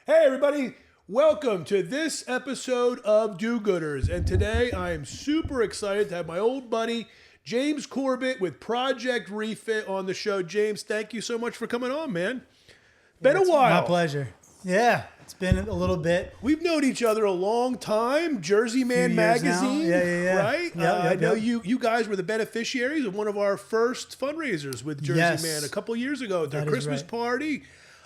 Hey, everybody. Welcome to this episode of Do-Gooders. And today I am super excited to have my old buddy, James Corbett with Project Refit on the show. James, thank you so much for coming on, man. Been a while. My pleasure. Yeah, it's been a little bit. We've known each other a long time. Jersey Man Magazine, yeah. right? Yep, I know yep. you guys were the beneficiaries of one of our first fundraisers with Jersey Yes. Man a couple years ago at their That is Christmas right. party.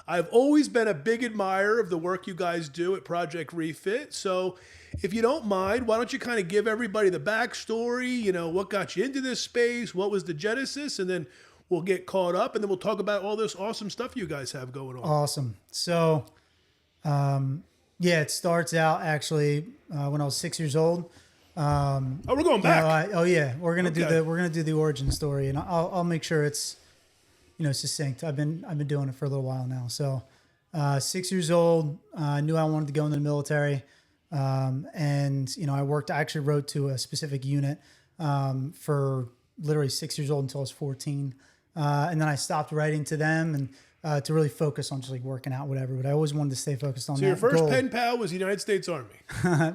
I've always been a big admirer of the work you guys do at Project Refit. So if you don't mind, why don't you kind of give everybody the backstory, you know, what got you into this space, what was the genesis, and then we'll get caught up and then we'll talk about all this awesome stuff you guys have going on. Awesome. So, it starts out actually when I was 6 years old. Oh, we're going back. We're gonna Okay. we're gonna do the origin story, and I'll make sure it's succinct. I've been doing it for a little while now. So, 6 years old, knew I wanted to go into the military, and I actually wrote to a specific unit for literally 6 years old until I was 14, and then I stopped writing to them and. To really focus on just like working out, whatever. But I always wanted to stay focused on that. So your first goal. pen pal was the United States Army.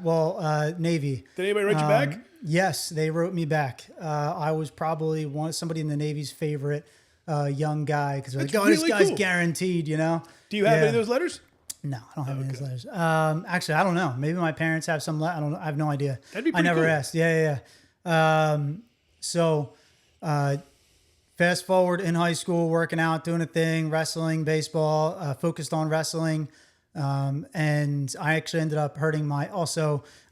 Well, Navy. Did anybody write you back? Yes, they wrote me back. I was probably somebody in the Navy's favorite young guy because like, That's this really guy's cool. guaranteed, you know. Do you have Yeah. any of those letters? No, I don't have any of those letters. Actually, I don't know. Maybe my parents have some. I don't. I have no idea. That'd be I pretty never cool. asked. Yeah. Fast forward in high school, working out, doing a thing, wrestling, baseball, focused on wrestling. And I actually ended up hurting I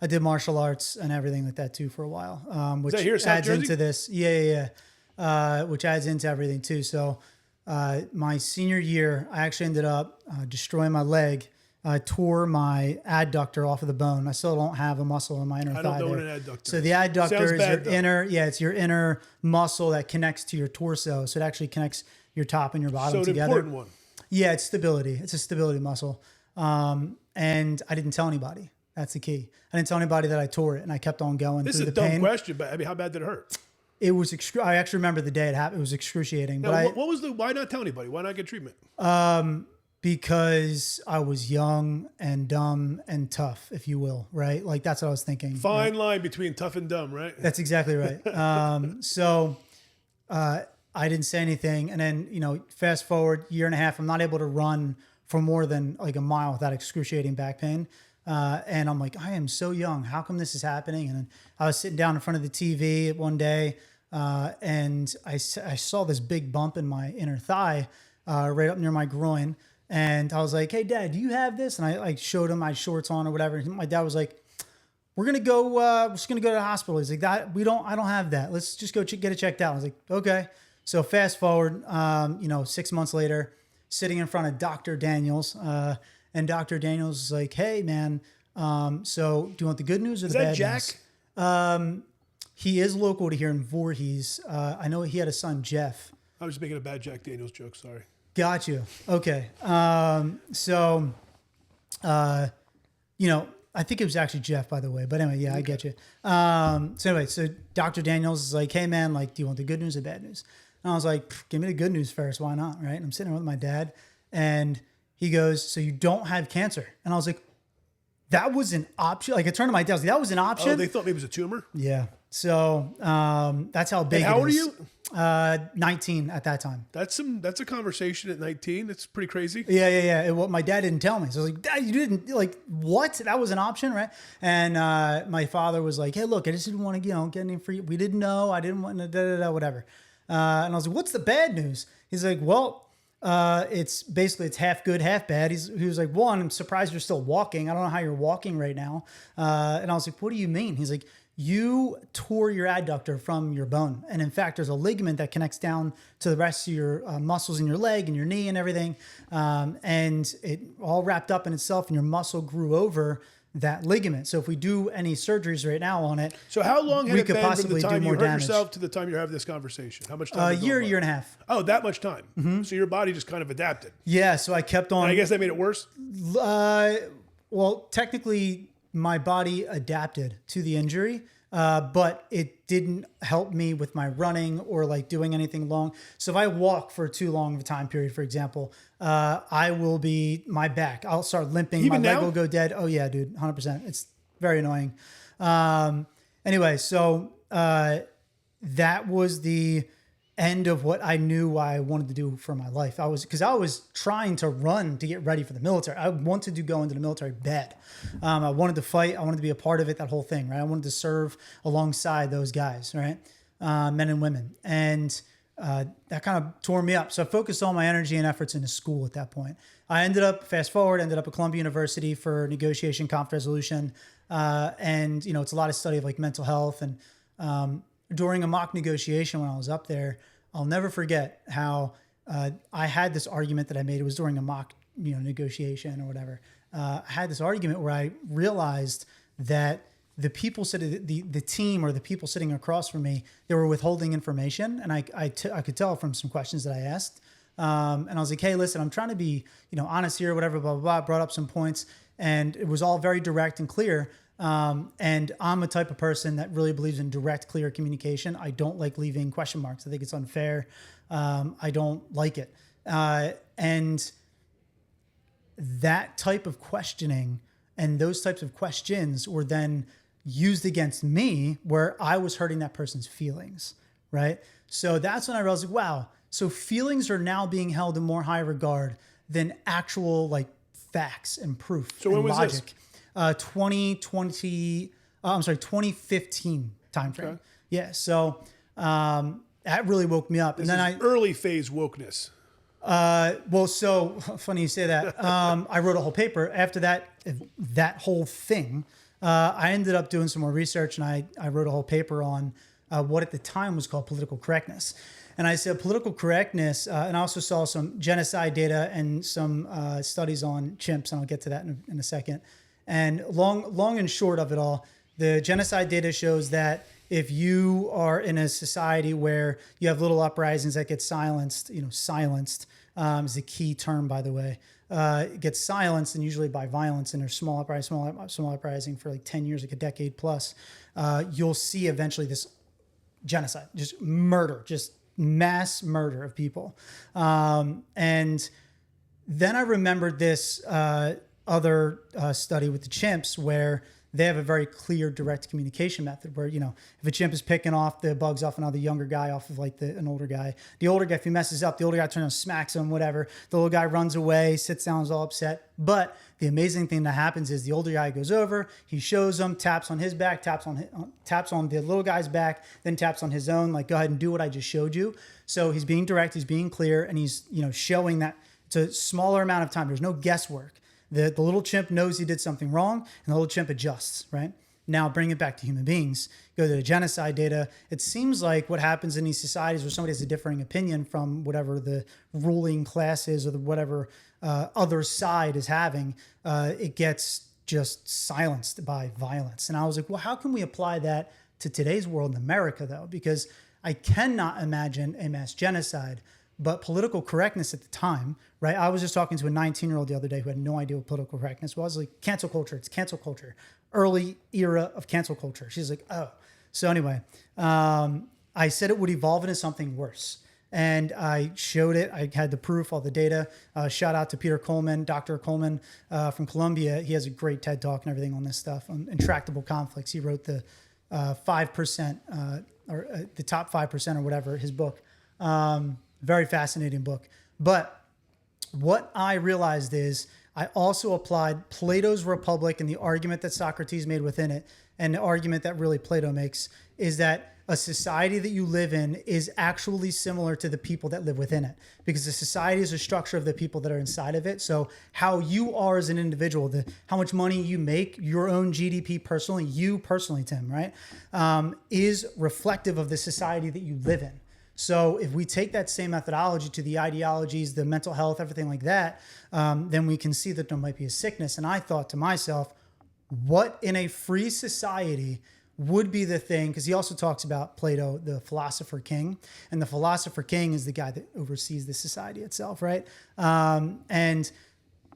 did martial arts and everything like that too for a while, which that here, South adds Jersey? into this. Yeah. Which adds into everything too. So, my senior year, I actually ended up destroying my leg. I tore my adductor off of the bone. I still don't have a muscle in my inner thigh. I don't know there. what an adductor So is. the adductor Sounds is bad, your though. it's your inner muscle that connects to your torso. So it actually connects your top and your bottom So an together. important one. Yeah, it's stability. It's a stability muscle. And I didn't tell anybody. That's the key. I didn't tell anybody that I tore it, and I kept on going This through is a the dumb pain. question, but I mean, how bad did it hurt? It was. I actually remember the day it happened. It was excruciating. Now, But what was why not tell anybody? Why not get treatment? because I was young and dumb and tough, if you will, right? Like that's what I was thinking. Fine line between tough and dumb, right? That's exactly right. I didn't say anything. And then, fast forward year and a half, I'm not able to run for more than like a mile without excruciating back pain. And I'm like, I am so young. How come this is happening? And then I was sitting down in front of the TV one day, and I saw this big bump in my inner thigh, right up near my groin. And I was like, hey, Dad, do you have this? And I like showed him my shorts on or whatever. And my dad was like, we're just gonna go to the hospital. He's like, I don't have that. Let's just go get it checked out. I was like, okay. So fast forward, 6 months later, sitting in front of Dr. Daniels, and Dr. Daniels is like, hey man, so do you want the good news or the that bad Jack? news? He is local to here in Voorhees. I know he had a son, Jeff. I was just making a bad Jack Daniels joke. Sorry. Got you. Okay. I think it was actually Jeff, by the way. But anyway, yeah, I get you. So Dr. Daniels is like, hey, man, like, do you want the good news or bad news? And I was like, give me the good news first. Why not? Right. And I'm sitting there with my dad. And he goes, so you don't have cancer. And I was like, that was an option. Like I turned to my dad, I was like, that was an option. Oh, they thought maybe it was a tumor? Yeah. So that's how big And how it old are is. you? 19 at that time. That's a conversation at 19. That's pretty crazy. Yeah. What my dad didn't tell me. So I was like, Dad, you didn't like what? That was an option, right? And my father was like, hey, look, I just didn't want to, get any free. We didn't know. I didn't want to, whatever. And I was like, what's the bad news? He's like, well, it's half good, half bad. He was like, one, I'm surprised you're still walking. I don't know how you're walking right now. And I was like, what do you mean? He's like, you tore your adductor from your bone. And in fact, there's a ligament that connects down to the rest of your muscles in your leg and your knee and everything. And it all wrapped up in itself and your muscle grew over that ligament. So if we do any surgeries right now on it, So how long had we it could been from the possibly do time you more hurt damage. yourself to the time you're having this conversation? How much time? A had gone year, by? year and a half. Oh, that much time. Mm-hmm. So your body just kind of adapted. Yeah. So I kept on. And I guess that made it worse. Well, technically, my body adapted to the injury. but it didn't help me with my running or like doing anything long. So if I walk for too long of a time period, for example, I will be my back. I'll start limping. Even my leg now? will go dead. Oh yeah, dude, 100%. It's very annoying. Anyway, so that was the end of what I knew I wanted to do for my life. I was trying to run to get ready for the military. I wanted to go into the military bad. I wanted to fight. I wanted to be a part of it, that whole thing, right? I wanted to serve alongside those guys, right? Men and women. And that kind of tore me up. So I focused all my energy and efforts into school at that point. I ended up at Columbia University for negotiation, conflict resolution. And, it's a lot of study of like mental health. And during a mock negotiation when I was up there, I'll never forget how I had this argument that I made. It was during a mock, negotiation or whatever. I had this argument where I realized that the people sitting, the team or the people sitting across from me, they were withholding information, and I could tell from some questions that I asked. And I was like, hey, listen, I'm trying to be, honest here, whatever, blah, blah, blah. Brought up some points, and it was all very direct and clear. And I'm a type of person that really believes in direct, clear communication. I don't like leaving question marks. I think it's unfair. I don't like it. And that type of questioning and those types of questions were then used against me where I was hurting that person's feelings, right? So that's when I realized, like, wow, so feelings are now being held in more high regard than actual like facts and proof So and when was logic. this? 2015 timeframe. Okay. Yeah. So that really woke me up. This and then is early phase wokeness. Well, so funny you say that. I wrote a whole paper after that whole thing. I ended up doing some more research, and I wrote a whole paper on what at the time was called political correctness. And I said political correctness, and I also saw some genocide data and some studies on chimps, and I'll get to that in a second. And long and short of it all, the genocide data shows that if you are in a society where you have little uprisings that get silenced, silenced is a key term, by the way, it gets silenced, and usually by violence, and there's small uprising for like 10 years, like a decade plus, you'll see eventually this genocide, just murder, just mass murder of people. And then I remembered this other study with the chimps where they have a very clear direct communication method where, if a chimp is picking off the bugs off another younger guy off of like an older guy, the older guy, if he messes up, the older guy turns and smacks him, whatever. The little guy runs away, sits down, is all upset. But the amazing thing that happens is the older guy goes over, he shows him, taps on his back, taps on the little guy's back, then taps on his own, like, go ahead and do what I just showed you. So he's being direct, he's being clear, and he's, showing that it's a smaller amount of time. There's no guesswork. The little chimp knows he did something wrong, and the little chimp adjusts, right? Now bring it back to human beings. Go to the genocide data. It seems like what happens in these societies where somebody has a differing opinion from whatever the ruling class is or whatever other side is having, it gets just silenced by violence. And I was like, well, how can we apply that to today's world in America, though? Because I cannot imagine a mass genocide. But political correctness at the time, right? I was just talking to a 19-year-old the other day who had no idea what political correctness was. Like, cancel culture, it's cancel culture. Early era of cancel culture. She's like, oh. So anyway, I said it would evolve into something worse. And I showed it. I had the proof, all the data. Shout out to Peter Coleman, Dr. Coleman from Columbia. He has a great TED Talk and everything on this stuff, on intractable conflicts. He wrote the 5% or the top 5% or whatever, his book. Very fascinating book. But what I realized is I also applied Plato's Republic and the argument that Socrates made within it, and the argument that really Plato makes is that a society that you live in is actually similar to the people that live within it, because the society is a structure of the people that are inside of it. So how you are as an individual, how much money you make, your own GDP personally, you personally, Tim, right, is reflective of the society that you live in. So if we take that same methodology to the ideologies, the mental health, everything like that, then we can see that there might be a sickness. And I thought to myself, what in a free society would be the thing? Because he also talks about Plato, the philosopher king. And the philosopher king is the guy that oversees the society itself, right? And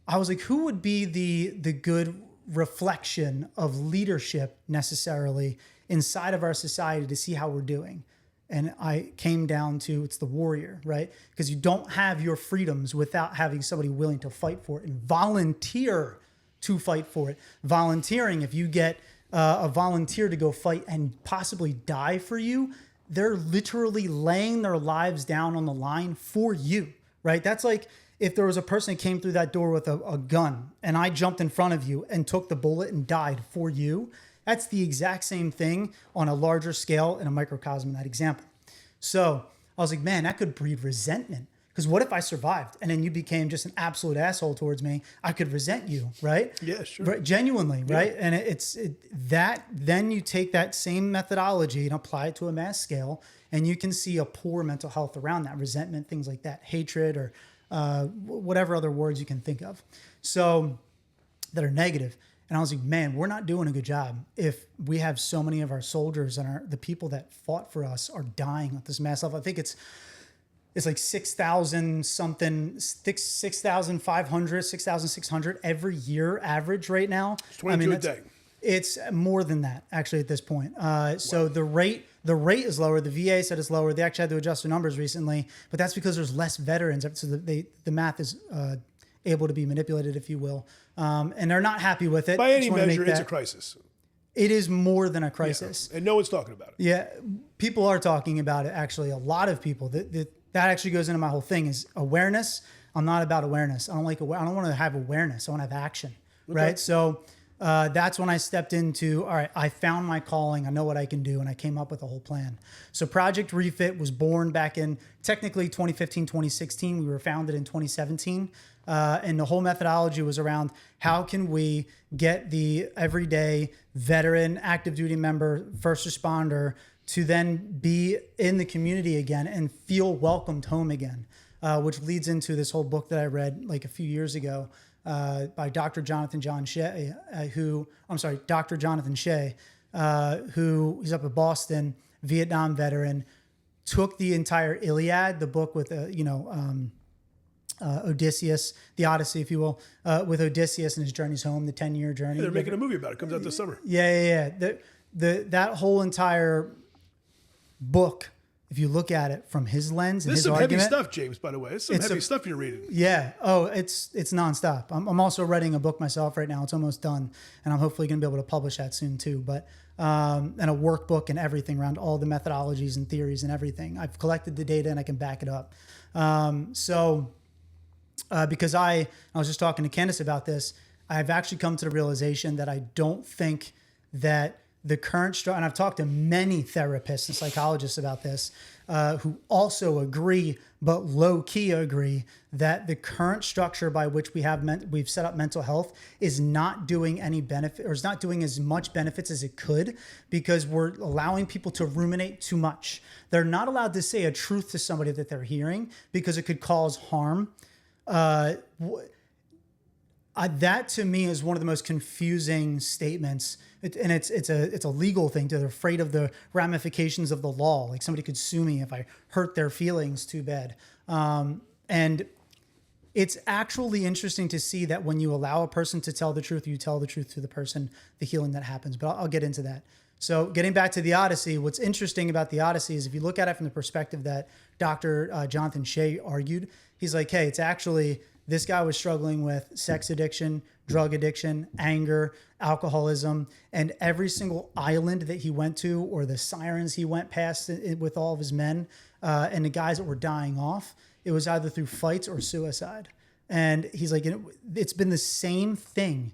I was like, who would be the good reflection of leadership necessarily inside of our society to see how we're doing. And I came down to it's the warrior, right? Because you don't have your freedoms without having somebody willing to fight for it and volunteer to fight for it. Volunteering, if you get a volunteer to go fight and possibly die for you, they're literally laying their lives down on the line for you, right? That's like if there was a person that came through that door with a gun and I jumped in front of you and took the bullet and died for you. That's the exact same thing on a larger scale in a microcosm in that example. So I was like, man, that could breed resentment. Because what if I survived and then you became just an absolute asshole towards me? I could resent you, right? Yeah, sure. Right, genuinely, Yeah. right? And then you take that same methodology and apply it to a mass scale, and you can see a poor mental health around that, resentment, things like that, hatred, or whatever other words you can think of. So that are negative. And I was like, man, we're not doing a good job if we have so many of our soldiers and the people that fought for us are dying at this mass level. I think it's like 6,000 something, 6,500, 6,600 every year average right now. It's 22 a day. It's more than that actually at this point. So the rate is lower. The VA said it's lower. They actually had to adjust their numbers recently, but that's because there's less veterans. So the math is able to be manipulated, if you will. And they're not happy with it. By any measure, it's a crisis. It is more than a crisis. Yeah. And no one's talking about it. Yeah, people are talking about it, actually. A lot of people. That actually goes into my whole thing is awareness. I'm not about awareness. I don't want to have awareness. I want to have action, right? So that's when I stepped into, all right, I found my calling. I know what I can do. And I came up with a whole plan. So Project Refit was born back in technically 2015, 2016. We were founded in 2017. And the whole methodology was around how can we get the everyday veteran, active duty member, first responder to then be in the community again and feel welcomed home again, which leads into this whole book that I read like a few years ago by Dr. Jonathan Shea, Dr. Jonathan Shea, who he's up at Boston, Vietnam veteran, took the entire Iliad, the book with, Odysseus, the Odyssey, if you will, with Odysseus and his journeys home, the 10-year journey. Yeah, they're making a movie about it. It comes out this summer. Yeah. That whole entire book, if you look at it from his lens and This is his some argument, heavy stuff, James, by the way. It's some heavy stuff you're reading. Yeah. Oh, it's nonstop. I'm also writing a book myself right now. It's almost done. And I'm hopefully going to be able to publish that soon too. But, and a workbook and everything around all the methodologies and theories and everything. I've collected the data and I can back it up. Because I was just talking to Candace about this, I've actually come to the realization that I don't think that the current structure, and I've talked to many therapists and psychologists about this, who also agree, but low key agree, that the current structure by which we've set up mental health is not doing any benefit, or is not doing as much benefits as it could, because we're allowing people to ruminate too much. They're not allowed to say a truth to somebody that they're hearing because it could cause harm. That to me is one of the most confusing statements, and it's a legal thing. They're afraid of the ramifications of the law. Like somebody could sue me if I hurt their feelings too bad. And it's actually interesting to see that when you allow a person to tell the truth, you tell the truth to the person, the healing that happens. But I'll get into that. So getting back to the Odyssey, what's interesting about the Odyssey is if you look at it from the perspective that Dr. Jonathan Shea argued, he's like, hey, it's actually, this guy was struggling with sex addiction, drug addiction, anger, alcoholism, and every single island that he went to, or the sirens he went past with all of his men, and the guys that were dying off, it was either through fights or suicide. And he's like, it's been the same thing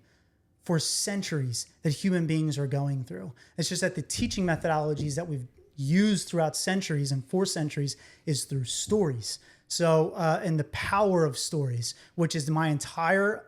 for centuries that human beings are going through. It's just that the teaching methodologies that we've used throughout centuries and for centuries is through stories. So, and the power of stories, which is my entire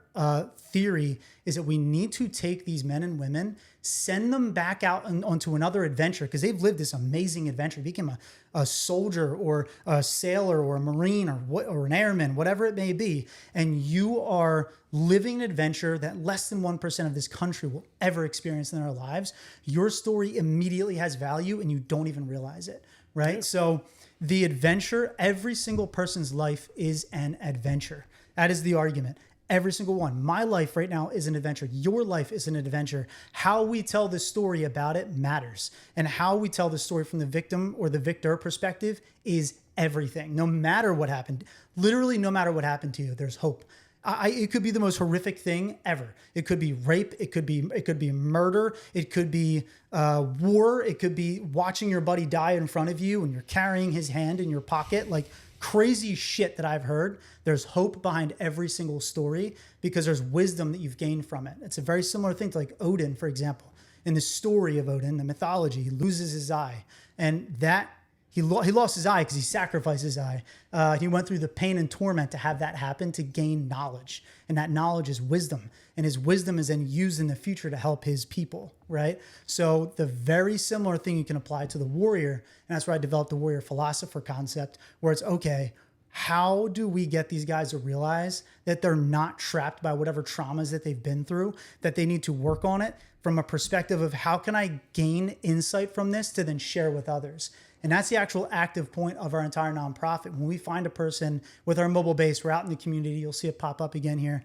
theory, is that we need to take these men and women, send them back out onto another adventure, because they've lived this amazing adventure. Become a soldier or a sailor or a Marine or an airman, whatever it may be. And you are living an adventure that less than 1% of this country will ever experience in their lives. Your story immediately has value and you don't even realize it, right? Yeah. So the adventure, every single person's life is an adventure. That is the argument. Every single one. My life right now is an adventure. Your life is an adventure. How we tell the story about it matters. And how we tell the story from the victim or the victor perspective is everything. No matter what happened, literally no matter what happened to you, there's hope. It could be the most horrific thing ever. It could be rape. It could be murder. It could be war. It could be watching your buddy die in front of you and you're carrying his hand in your pocket. Like crazy shit that I've heard. There's hope behind every single story because there's wisdom that you've gained from it. It's a very similar thing to like Odin, for example. In the story of Odin, the mythology, he loses his eye, and that he lost his eye because he sacrificed his eye. He went through the pain and torment to have that happen to gain knowledge, and that knowledge is wisdom, and his wisdom is then used in the future to help his people, right? So the very similar thing you can apply to the warrior, and that's where I developed the warrior philosopher concept, where it's okay, how do we get these guys to realize that they're not trapped by whatever traumas that they've been through, that they need to work on it from a perspective of how can I gain insight from this to then share with others? And that's the actual active point of our entire nonprofit. When we find a person with our mobile base, we're out in the community, you'll see it pop up again here.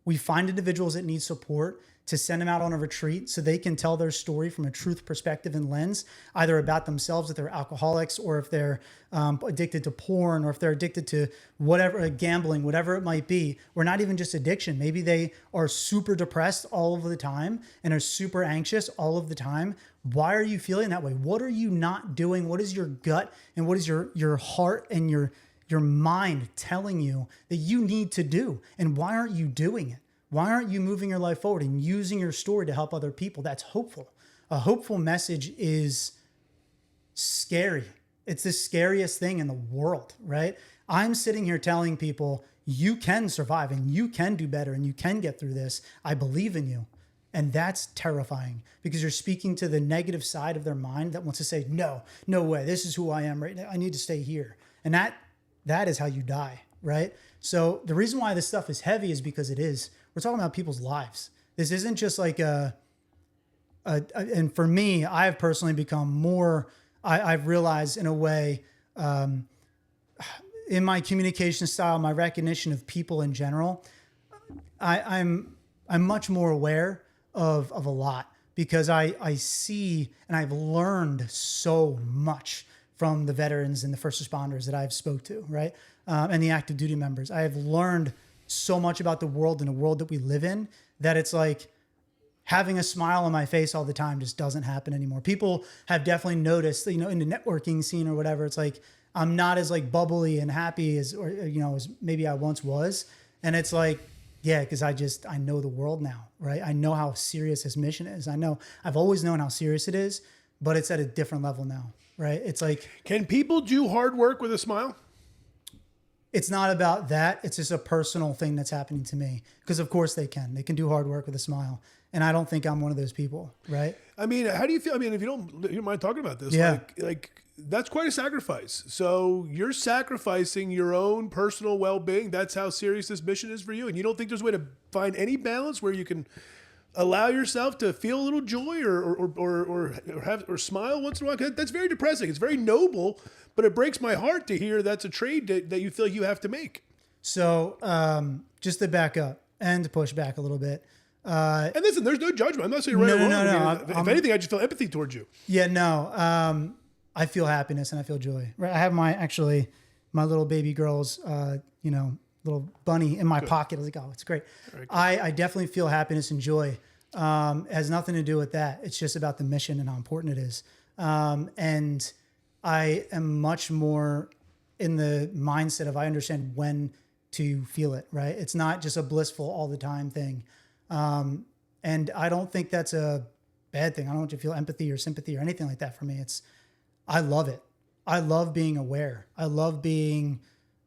We find individuals that need support to send them out on a retreat so they can tell their story from a truth perspective and lens, either about themselves, if they're alcoholics, or if they're addicted to porn, or if they're addicted to whatever, gambling, whatever it might be, or not even just addiction. Maybe they are super depressed all of the time and are super anxious all of the time. Why are you feeling that way? What are you not doing? What is your gut and what is your heart and your mind telling you that you need to do? And why aren't you doing it? Why aren't you moving your life forward and using your story to help other people? That's hopeful. A hopeful message is scary. It's the scariest thing in the world, right? I'm sitting here telling people you can survive and you can do better and you can get through this. I believe in you. And that's terrifying because you're speaking to the negative side of their mind that wants to say, no way. This is who I am right now. I need to stay here. And that is how you die, right? So the reason why this stuff is heavy is because it is. We're talking about people's lives. This isn't just like and for me, I've personally become more, I've realized in a way, in my communication style, my recognition of people in general, I'm much more aware of a lot because I see and I've learned so much from the veterans and the first responders that I've spoke to, right? And the active duty members. I have learned so much about the world and the world that we live in that it's like having a smile on my face all the time just doesn't happen anymore. People have definitely noticed, in the networking scene or whatever, it's like, I'm not as like bubbly and happy as maybe I once was. And it's like, yeah, because I know the world now, right? I know how serious this mission is. I've always known how serious it is, but it's at a different level now, right? It's like, can people do hard work with a smile? It's not about that. It's just a personal thing that's happening to me. Because of course they can. They can do hard work with a smile. And I don't think I'm one of those people, right? I mean, how do you feel? I mean, if you don't mind talking about this, yeah. like that's quite a sacrifice. So you're sacrificing your own personal well-being. That's how serious this mission is for you. And you don't think there's a way to find any balance where you can allow yourself to feel a little joy or smile once in a while? That's very depressing. It's very noble, but it breaks my heart to hear that's a trade that you feel you have to make. So just to back up and to push back a little bit. And listen, there's no judgment. I'm not saying right or wrong. No. If anything, I just feel empathy towards you. Yeah, no. I feel happiness and I feel joy. Right. I have my little baby girl's, little bunny in my pocket. I was like, oh, it's great. I definitely feel happiness and joy. It has nothing to do with that. It's just about the mission and how important it is. And I am much more in the mindset of I understand when to feel it, right? It's not just a blissful all the time thing. And I don't think that's a bad thing. I don't want you to feel empathy or sympathy or anything like that for me. I love it. I love being aware. I love being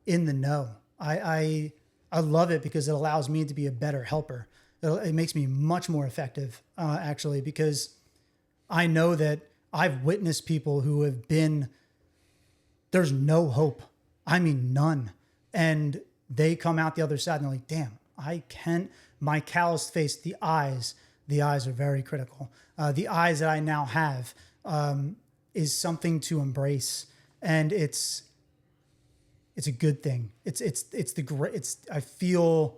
in the know. I love it because it allows me to be a better helper. It makes me much more effective, actually, because I know that I've witnessed people who have there's no hope. I mean, none. And they come out the other side and they're like, damn, my calloused face, the eyes are very critical. The eyes that I now have is something to embrace. And it's a good thing. I feel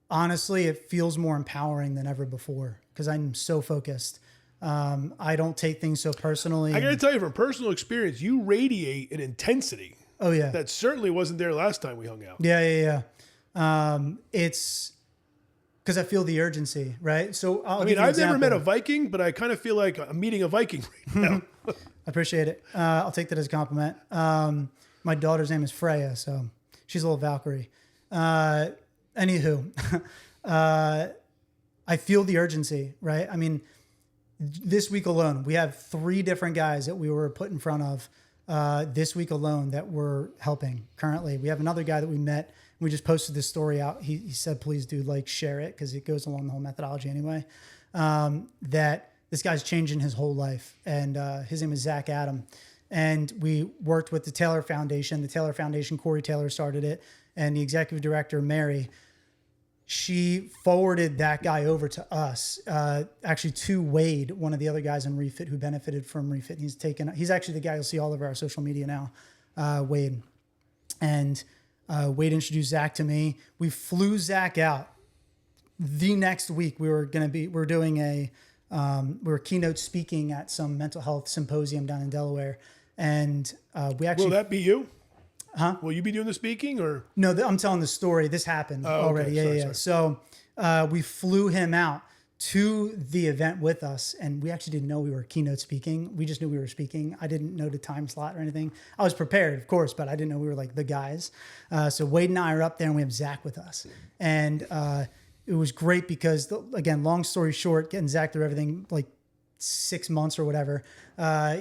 honestly, it feels more empowering than ever before because I'm so focused. I don't take things so personally. I got to tell you from personal experience, you radiate an intensity Oh yeah. that certainly wasn't there last time we hung out. Yeah. It's because I feel the urgency, right? So I mean, I've never met a Viking, but I kind of feel like I'm meeting a Viking right now. I appreciate it. I'll take that as a compliment. My daughter's name is Freya, so she's a little Valkyrie. Anywho, I feel the urgency, right? I mean, this week alone, we have 3 different guys that we were put in front of this week alone that we're helping currently. We have another guy that we met. We just posted this story out. He said, please do share it because it goes along the whole methodology anyway. That this guy's changing his whole life. And his name is Zach Adam. And we worked with the Taylor Foundation. The Taylor Foundation, Corey Taylor started it. And the executive director, Mary, she forwarded that guy over to us, actually to Wade, one of the other guys in Refit who benefited from Refit. He's actually the guy you'll see all over our social media now, Wade. And Wade introduced Zach to me. We flew Zach out. The next week we were keynote speaking at some mental health symposium down in Delaware. And we actually... Will that be you? Huh? Will you be doing the speaking or? No, I'm telling the story. This happened already. Okay. Yeah. Sorry. So we flew him out to the event with us, and we actually didn't know we were keynote speaking. We just knew we were speaking. I didn't know the time slot or anything. I was prepared, of course, but I didn't know we were like the guys. So Wade and I are up there, and we have Zach with us. And it was great because, again, long story short, getting Zach through everything, like 6 months or whatever.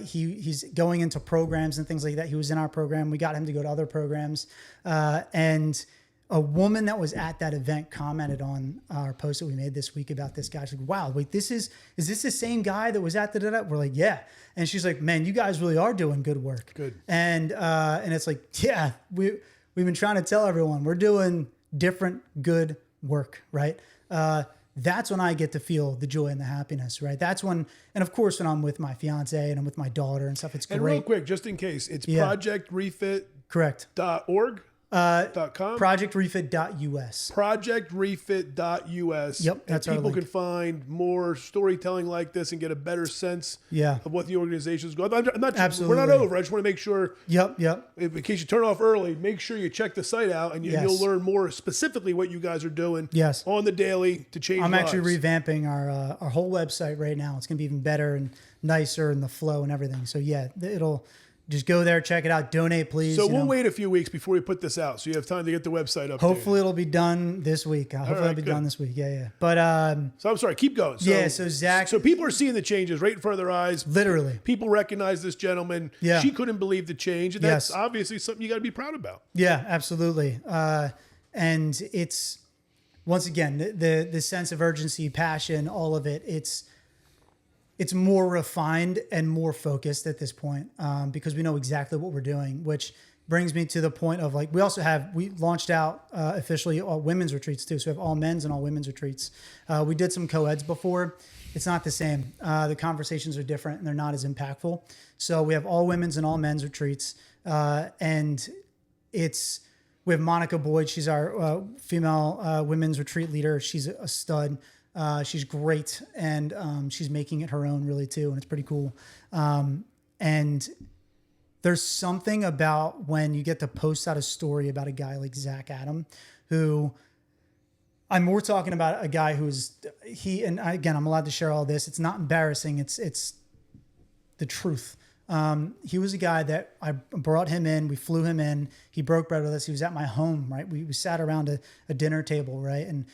He's going into programs and things like that. He was in our program. We got him to go to other programs. And a woman that was at that event commented on our post that we made this week about this guy. She's like, wow, wait, is this the same guy that was at the da-da? We're like, yeah. And she's like, man, you guys really are doing good work. Good. And it's like, yeah, we've been trying to tell everyone we're doing different good work, right? That's when I get to feel the joy and the happiness, right? That's when, and of course, when I'm with my fiance and I'm with my daughter and stuff, it's great. And real quick, just in case, it's projectrefit.org. Correct. .com? Projectrefit.us. Projectrefit.us. Yep, that's and our people link. can find more storytelling like this and get a better sense of what the organization's going. Absolutely. We're not over. I just want to make sure. Yep. In case you turn off early, make sure you check the site out and you'll learn more specifically what you guys are doing on the daily to change lives. I'm actually revamping our whole website right now. It's going to be even better and nicer and the flow and everything. So yeah, it'll just go there, check it out, donate, please. So we'll wait a few weeks before we put this out, so you have time to get the website up. Hopefully it'll be done this week. Hopefully it'll be done this week. Yeah. But so I'm sorry, keep going. So Zach. So people are seeing the changes right in front of their eyes. Literally. People recognize this gentleman. Yeah. She couldn't believe the change. And that's obviously something you got to be proud about. Yeah, absolutely. And it's, once again, the sense of urgency, passion, all of it, it's more refined and more focused at this point because we know exactly what we're doing, which brings me to the point of we launched out officially all women's retreats too. So we have all men's and all women's retreats. We did some co-eds before. It's not the same. The conversations are different and they're not as impactful. So we have all women's and all men's retreats. And we have Monica Boyd. She's our female women's retreat leader. She's a stud. She's great, and she's making it her own really too, and it's pretty cool. And there's something about when you get to post out a story about a guy like Zach Adam, who I'm more talking about a guy who's and again, I'm allowed to share all this. It's not embarrassing. It's the truth. He was a guy that I brought him in. We flew him in. He broke bread with us. He was at my home, right? We sat around a dinner table, right? And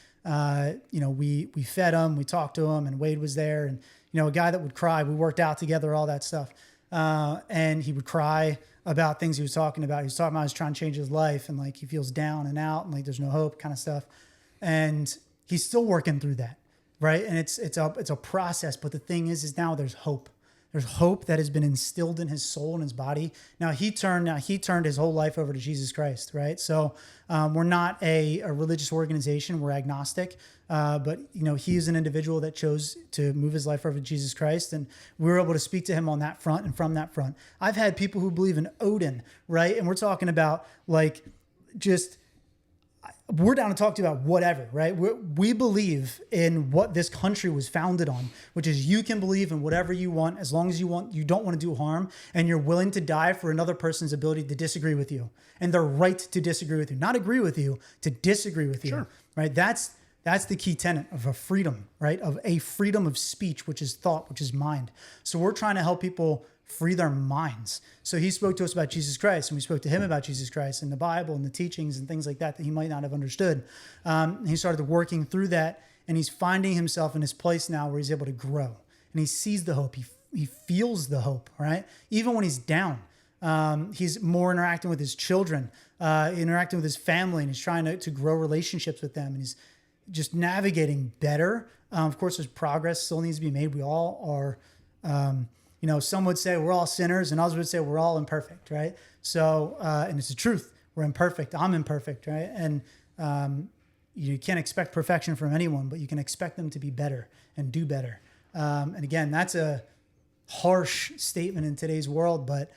we fed him, we talked to him, and Wade was there. And, a guy that would cry, we worked out together, all that stuff. And he would cry about things he was talking about. He was talking about he's trying to change his life and he feels down and out and there's no hope kind of stuff. And he's still working through that. Right. And it's a process. But the thing is now there's hope. There's hope that has been instilled in his soul and his body. Now he turned his whole life over to Jesus Christ, right? So we're not a religious organization. We're agnostic. But he is an individual that chose to move his life over to Jesus Christ. And we were able to speak to him on that front and from that front. I've had people who believe in Odin, right? And we're talking about we're down to talk to you about whatever, right? We believe in what this country was founded on, which is you can believe in whatever you want as long as you don't want to do harm, and you're willing to die for another person's ability to disagree with you and their right to disagree with you, not agree with you, to disagree with you, Sure. right? That's the key tenet of a freedom, right? Of a freedom of speech, which is thought, which is mind. So we're trying to help people free their minds. So he spoke to us about Jesus Christ, and we spoke to him about Jesus Christ and the Bible and the teachings and things like that he might not have understood. He started working through that, and he's finding himself in his place now where he's able to grow. And he sees the hope. He feels the hope, right? Even when he's down, he's more interacting with his children, interacting with his family, and he's trying to grow relationships with them. And he's just navigating better. Of course, there's progress still needs to be made. We all are, some would say we're all sinners, and others would say we're all imperfect, right? So, and it's the truth. We're imperfect. I'm imperfect, right? And you can't expect perfection from anyone, but you can expect them to be better and do better. And again, that's a harsh statement in today's world, but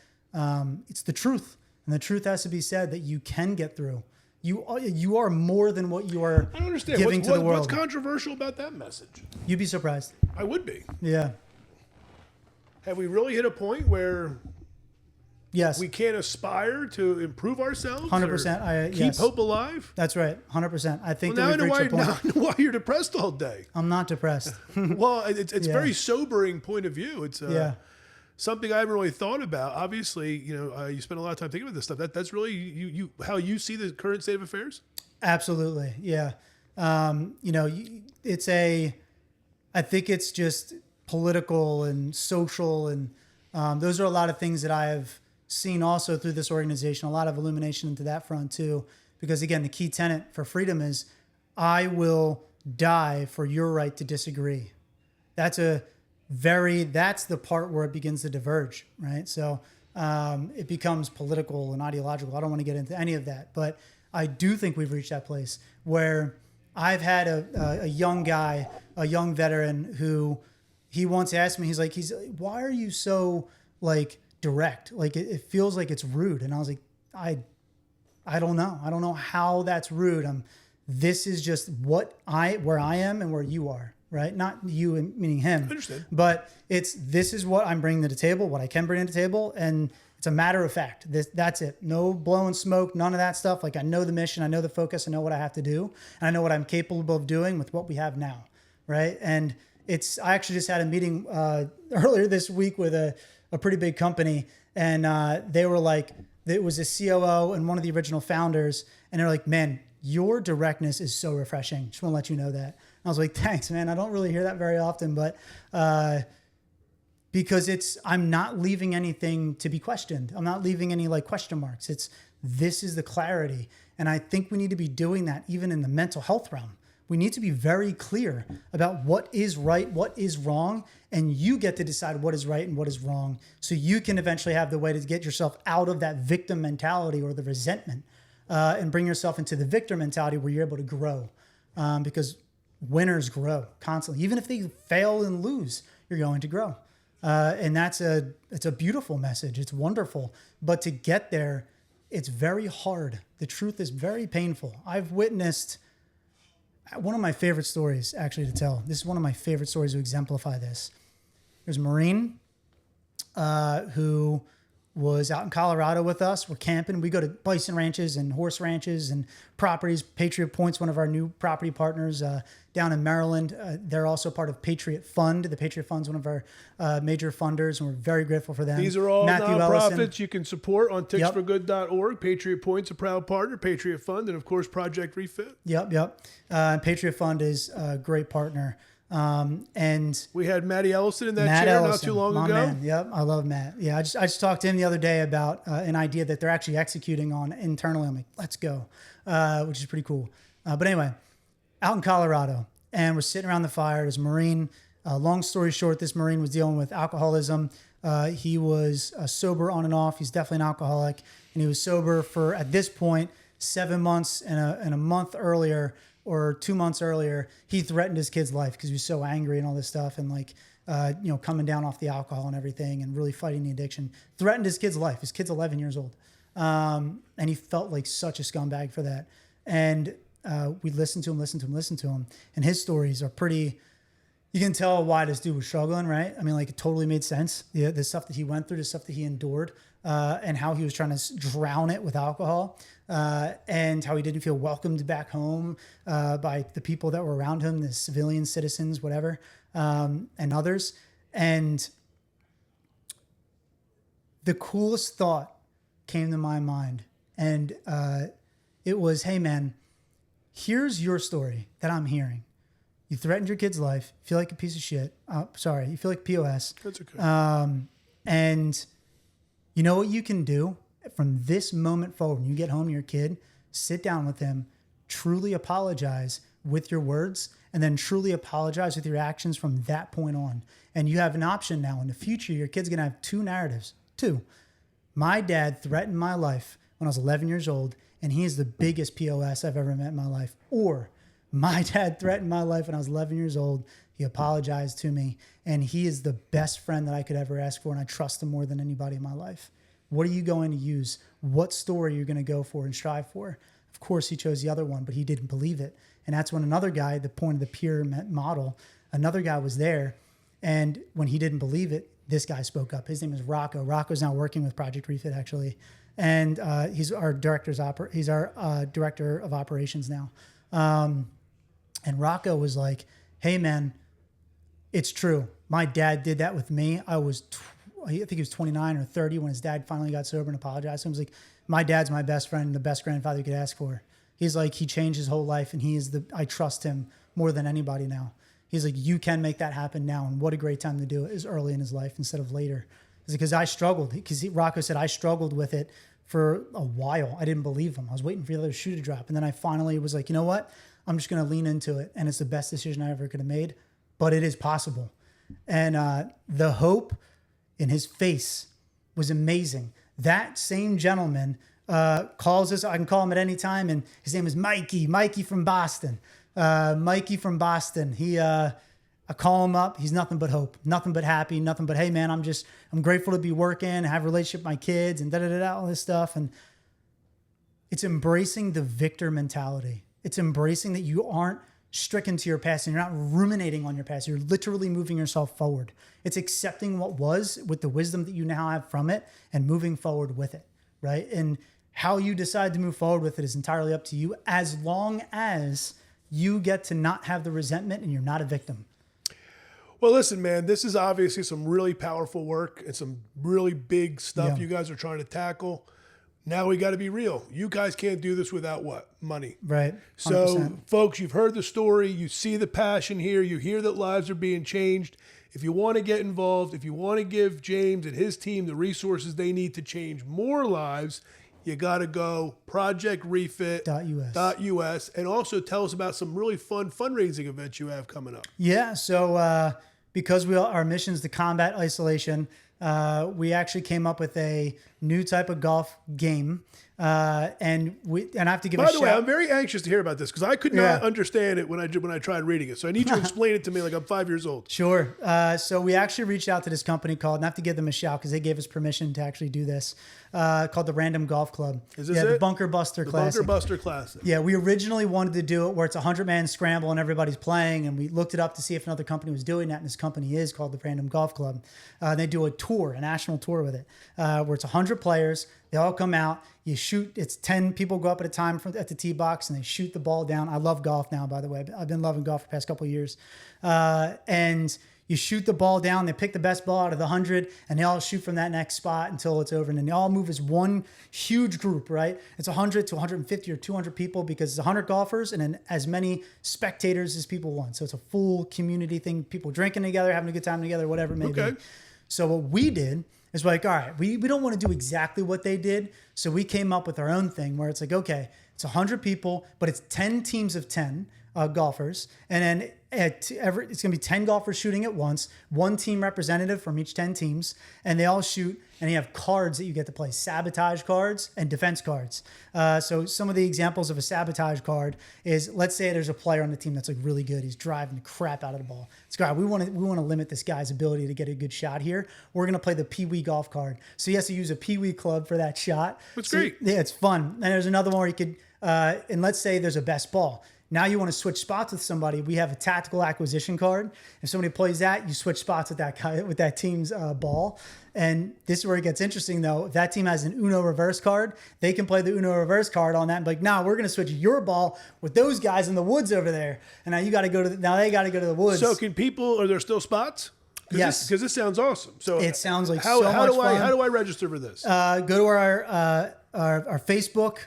it's the truth. And the truth has to be said that you can get through. You are more than what you are I don't understand. giving to the world. What's controversial about that message? You'd be surprised. I would be. Yeah. Have we really hit a point where Yes. we can't aspire to improve ourselves? 100%. Keep Yes. hope alive? That's right. 100%. I think Well, that we've reached a point. now I know why you're depressed all day. I'm not depressed. Well, it's Yeah. very sobering point of view. It's Yeah. something I haven't really thought about. Obviously, you spend a lot of time thinking about this stuff. That's really you how you see the current state of affairs? Absolutely. Yeah. I think it's just political and social. And those are a lot of things that I have seen also through this organization, a lot of illumination into that front too. Because again, the key tenet for freedom is I will die for your right to disagree. That's the part where it begins to diverge, right? So it becomes political and ideological. I don't want to get into any of that, but I do think we've reached that place where I've had a young guy, a young veteran who he once asked me, he's like, why are you so like direct? Like it feels like it's rude. And I was like, I don't know. I don't know how that's rude. This is just where I am and where you are. Right? Not you, meaning him. I understand. But this is what I'm bringing to the table, what I can bring to the table. And it's a matter of fact. That's it. No blowing smoke, none of that stuff. Like I know the mission, I know the focus, I know what I have to do. And I know what I'm capable of doing with what we have now. Right? And I actually just had a meeting earlier this week with a pretty big company. And they were like, it was a COO and one of the original founders. And they're like, man, your directness is so refreshing. Just want to let you know that. I was like, thanks, man. I don't really hear that very often, but because I'm not leaving anything to be questioned. I'm not leaving any like question marks. This is the clarity. And I think we need to be doing that even in the mental health realm. We need to be very clear about what is right, what is wrong, and you get to decide what is right and what is wrong. So you can eventually have the way to get yourself out of that victim mentality or the resentment and bring yourself into the victor mentality where you're able to grow because winners grow constantly. Even if they fail and lose, you're going to grow. And it's a beautiful message. It's wonderful. But to get there, it's very hard. The truth is very painful. I've witnessed one of my favorite stories actually to tell. This is one of my favorite stories to exemplify this. There's a Marine who was out in Colorado with us. We're camping. We go to bison ranches and horse ranches and properties. Patriot Point's one of our new property partners down in Maryland. They're also part of Patriot Fund. The Patriot Fund's one of our major funders, and we're very grateful for them. These are all Matthew nonprofits Ellison. you can support on Yep. ticksforgood.org. Patriot Point's a proud partner, Patriot Fund, and of course Project Refit. Yep. Patriot Fund is a great partner. And We had Matty Ellison in that Matt chair Ellison, not too long my ago. man. Yep, I love Matt. Yeah, I just talked to him the other day about an idea that they're actually executing on internally. I'm like, let's go, which is pretty cool. But anyway, out in Colorado, and we're sitting around the fire. There's a Marine. Long story short, this Marine was dealing with alcoholism. He was sober on and off. He's definitely an alcoholic, and he was sober for, at this point, 7 months and a month earlier, or 2 months earlier, he threatened his kid's life because he was so angry and all this stuff, and like, coming down off the alcohol and everything, and really fighting the addiction. Threatened his kid's life. His kid's 11 years old, and he felt like such a scumbag for that. And we listened to him. And his stories are pretty, you can tell why this dude was struggling, right? I mean, like it totally made sense. The stuff that he went through, the stuff that he endured, and how he was trying to drown it with alcohol, and how he didn't feel welcomed back home by the people that were around him, the civilian citizens, whatever, and others. And the coolest thought came to my mind, and it was, hey man, here's your story that I'm hearing. You threatened your kid's life. You feel like a piece of shit. Sorry, you feel like POS. That's okay. And you know what you can do from this moment forward? When you get home to your kid, sit down with him, truly apologize with your words, and then truly apologize with your actions from that point on. And you have an option now. In the future, your kid's going to have two narratives. Two, my dad threatened my life when I was 11 years old, and he is the biggest POS I've ever met in my life. Or my dad threatened my life when I was 11 years old. He apologized to me, and he is the best friend that I could ever ask for, and I trust him more than anybody in my life. What are you going to use? What story you're going to go for and strive for? Of course, he chose the other one, but he didn't believe it. And that's when another guy, the point of the pyramid model, another guy was there, and when he didn't believe it, this guy spoke up. His name is Rocco. Rocco's now working with Project Refit, actually, and he's our director of operations now. And Rocco was like, hey, man, it's true. My dad did that with me. I think he was 29 or 30 when his dad finally got sober and apologized. So I was like, my dad's my best friend, the best grandfather you could ask for. He's like, he changed his whole life, and I trust him more than anybody now. He's like, you can make that happen now. And what a great time to do it is early in his life instead of later. Because I struggled, because Rocco said I struggled with it for a while. I didn't believe him. I was waiting for the other shoe to drop. And then I finally was like, you know what? I'm just going to lean into it. And it's the best decision I ever could have made, but it is possible. And the hope in his face was amazing. That same gentleman calls us. I can call him at any time. And his name is Mikey from Boston. Mikey from Boston. I call him up. He's nothing but hope, nothing but happy, nothing but, hey man, I'm grateful to be working, have a relationship with my kids and all this stuff. And it's embracing the victor mentality. It's embracing that you aren't stricken to your past and you're not ruminating on your past. You're literally moving yourself forward. It's accepting what was with the wisdom that you now have from it and moving forward with it, right? And how you decide to move forward with it is entirely up to you, as long as you get to not have the resentment and you're not a victim. Well, listen, man, this is obviously some really powerful work and some really big stuff you guys are trying to tackle. Now we got to be real. You guys can't do this without what? Money. Right. 100%. So, folks, you've heard the story. You see the passion here. You hear that lives are being changed. If you want to get involved, if you want to give James and his team the resources they need to change more lives, you got to go projectrefit.us and also tell us about some really fun fundraising events you have coming up. Yeah. So because our mission is to combat isolation, we actually came up with a new type of golf game. And I have to give By the way, I'm very anxious to hear about this because I could not understand it when I tried reading it. So I need you to explain it to me like I'm 5 years old. Sure. So we actually reached out to this company and I have to give them a shout because they gave us permission to actually do this, called the Random Golf Club. Is this it? The Bunker Buster Classic. Bunker Buster Classic. Yeah, we originally wanted to do it where it's a 100-man scramble and everybody's playing, and we looked it up to see if another company was doing that, and this company is called the Random Golf Club. They do a national tour with it, where it's 100 players. They all come out. You shoot. It's 10 people go up at a time at the tee box, and they shoot the ball down. I love golf now, by the way. I've been loving golf for the past couple of years. And you shoot the ball down. They pick the best ball out of the 100, and they all shoot from that next spot until it's over. And then they all move as one huge group, right? It's 100 to 150 or 200 people because it's 100 golfers and then as many spectators as people want. So it's a full community thing. People drinking together, having a good time together, whatever it may be. So what we did is like, all right, we don't want to do exactly what they did. So we came up with our own thing where it's like, okay, it's 100 people, but it's 10 teams of 10 golfers. And then it's going to be 10 golfers shooting at once, one team representative from each 10 teams. And they all shoot, and you have cards that you get to play, sabotage cards and defense cards. So some of the examples of a sabotage card is, let's say there's a player on the team that's like really good. He's driving the crap out of the ball. It's God, we want to limit this guy's ability to get a good shot here. We're going to play the Pee Wee golf card. So he has to use a Pee Wee club for that shot. That's great. Yeah, it's fun. And there's another one where you could And let's say there's a best ball. Now you want to switch spots with somebody. We have a tactical acquisition card. If somebody plays that, you switch spots with that guy, with that team's ball. And this is where it gets interesting, though. If that team has an Uno reverse card, they can play the Uno reverse card on that and be like, nah, we're going to switch your ball with those guys in the woods over there. And now you got to go to now they got to go to the woods. So can people? Are there still spots? Yes, because this sounds awesome. So it sounds like how so much fun. How do I register for this? Go to our Facebook.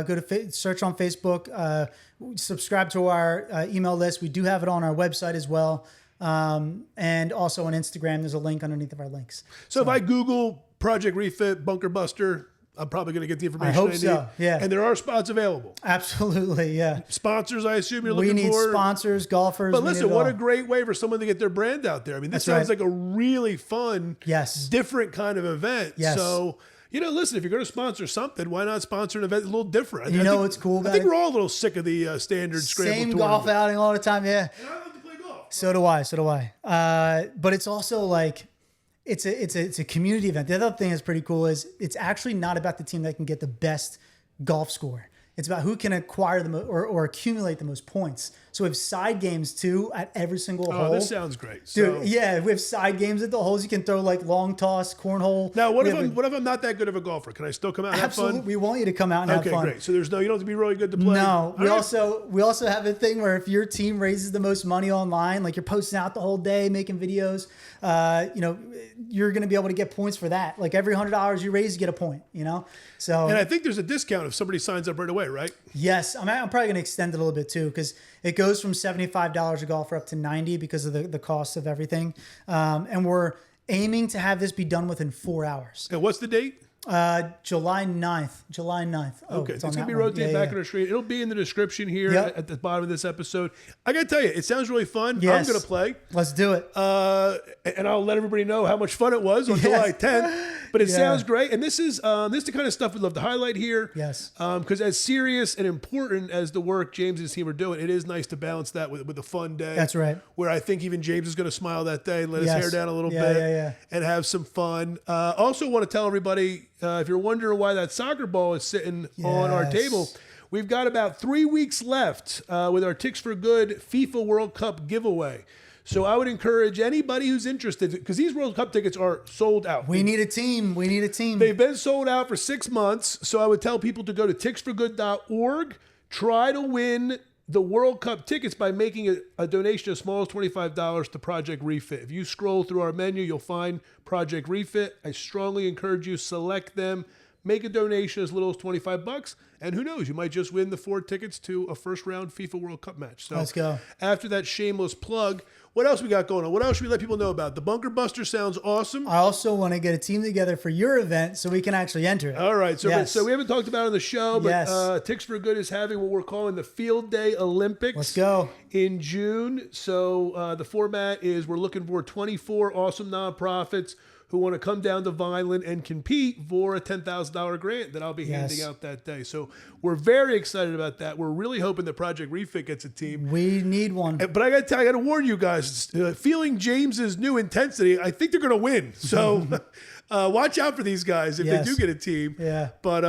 Go to search on Facebook. Subscribe to our email list. We do have it on our website as well, and also on Instagram. There's a link underneath of our links. So if I Google Project Refit Bunker Buster, I'm probably going to get the information I hope need. so. Yeah, and there are spots available. Absolutely. Yeah. Sponsors, I assume you're looking for. We need sponsors, golfers. But listen, what a great way for someone to get their brand out there. I mean, this sounds like a really fun, different kind of event. Yes. So, listen, if you're going to sponsor something, why not sponsor an event a little different? You know what's cool, guys? I think we're all a little sick of the standard scramble Same tournament. golf outing all the time, yeah. And I love to play golf. So do I. But it's also like, it's a community event. The other thing that's pretty cool is it's actually not about the team that can get the best golf score. It's about who can acquire the or accumulate the most points. So we have side games too at every single hole. Oh, this sounds great. Dude, yeah, we have side games at the holes. You can throw like long toss, cornhole. Now, what if I'm not that good of a golfer? Can I still come out and have fun? Absolutely. We want you to come out and have fun. Okay, great. So you don't have to be really good to play? No. We also have a thing where if your team raises the most money online, like you're posting out the whole day, making videos, you're going to be able to get points for that. Like every $100 you raise, you get a point, So, and I think there's a discount if somebody signs up right away, right? Yes. I'm probably going to extend it a little bit too, because it goes from $75 a golfer up to $90 because of the cost of everything. And we're aiming to have this be done within 4 hours. And what's the date? July 9th. Oh, okay, it's going to be rotated back on the screen. It'll be in the description here at the bottom of this episode. I got to tell you, it sounds really fun. Yes. I'm going to play. Let's do it. And I'll let everybody know how much fun it was on July 10th. But it sounds great. And this is the kind of stuff we'd love to highlight here. Yes. Because as serious and important as the work James and his team are doing, it is nice to balance that with a fun day. That's right. Where I think even James is going to smile that day, let his hair down a little bit, and have some fun. Also want to tell everybody, if you're wondering why that soccer ball is sitting on our table, we've got about 3 weeks left with our Ticks for Good FIFA World Cup giveaway. So I would encourage anybody who's interested, because these World Cup tickets are sold out. We need a team. They've been sold out for 6 months. So I would tell people to go to ticksforgood.org, try to win the World Cup tickets by making a donation as small as $25 to Project Refit. If you scroll through our menu, you'll find Project Refit. I strongly encourage you, select them, make a donation as little as $25, and who knows, you might just win the 4 tickets to a first round FIFA World Cup match. So let's go. After that shameless plug, what else we got going on? What else should we let people know about? The Bunker Buster sounds awesome. I also want to get a team together for your event so we can actually enter it. All right. So we haven't talked about it on the show, but Ticks for Good is having what we're calling the Field Day Olympics. Let's go. In June. So the format is we're looking for 24 awesome nonprofits who want to come down to Vineland and compete for a $10,000 grant that I'll be handing out that day. So we're very excited about that. We're really hoping that Project Refit gets a team. We need one. But I got to warn you guys, feeling James's new intensity, I think they're going to win. So watch out for these guys if they do get a team. Yeah. But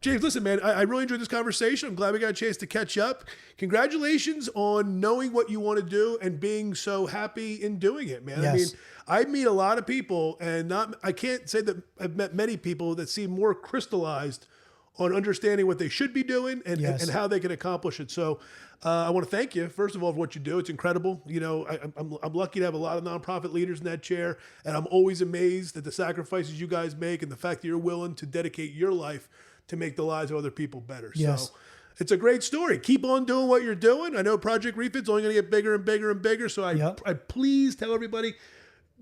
James, listen, man, I really enjoyed this conversation. I'm glad we got a chance to catch up. Congratulations on knowing what you want to do and being so happy in doing it, man. Yes. I mean, I meet a lot of people, and I can't say that I've met many people that seem more crystallized on understanding what they should be doing and how they can accomplish it. So I want to thank you, first of all, for what you do. It's incredible. I'm lucky to have a lot of nonprofit leaders in that chair, and I'm always amazed at the sacrifices you guys make and the fact that you're willing to dedicate your life to make the lives of other people better. Yes. So it's a great story. Keep on doing what you're doing. I know Project Refit's only going to get bigger and bigger and bigger. So I please tell everybody,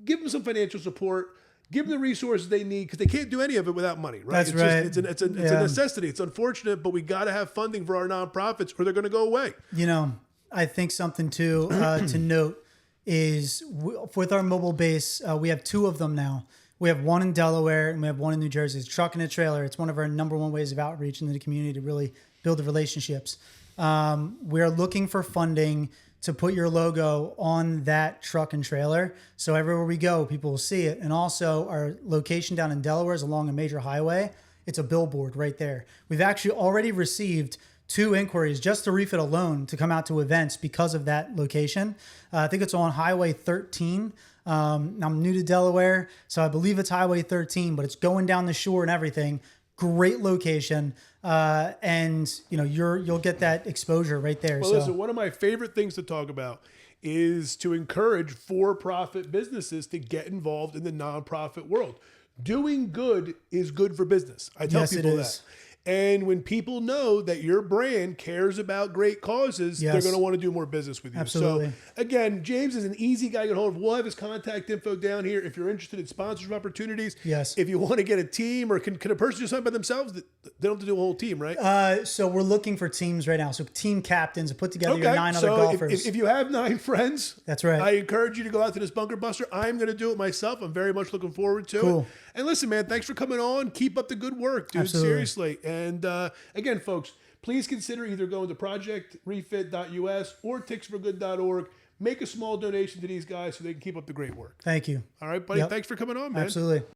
give them some financial support, give them the resources they need, because they can't do any of it without money, right? That's right. It's a necessity. It's unfortunate, but we got to have funding for our nonprofits or they're going to go away. I think something to note is with our mobile base, we have 2 of them now. We have one in Delaware and we have one in New Jersey. It's truck and a trailer. It's one of our number 1 ways of outreach into the community to really build the relationships. We're looking for funding to put your logo on that truck and trailer. So everywhere we go, people will see it. And also our location down in Delaware is along a major highway. It's a billboard right there. We've actually already received 2 inquiries just to refit alone to come out to events because of that location. I think it's on Highway 13. I'm new to Delaware, so I believe it's Highway 13, but it's going down the shore and everything. Great location. And you'll get that exposure right there. Well, listen, one of my favorite things to talk about is to encourage for-profit businesses to get involved in the nonprofit world. Doing good is good for business. I tell people that. And when people know that your brand cares about great causes, they're going to want to do more business with you. Absolutely. So again, James is an easy guy to get hold of. We'll have his contact info down here. If you're interested in sponsorship opportunities, if you want to get a team, or can a person do something by themselves? They don't have to do a whole team, right? So we're looking for teams right now. So team captains, put together your 9 other golfers. If you have 9 friends, that's right. I encourage you to go out to this Bunker Buster. I'm going to do it myself. I'm very much looking forward to it. And listen, man, thanks for coming on. Keep up the good work, dude. Absolutely. Seriously. And again, folks, please consider either going to projectrefit.us or ticksforgood.org. Make a small donation to these guys so they can keep up the great work. Thank you. All right, buddy. Thanks for coming on, man. Absolutely.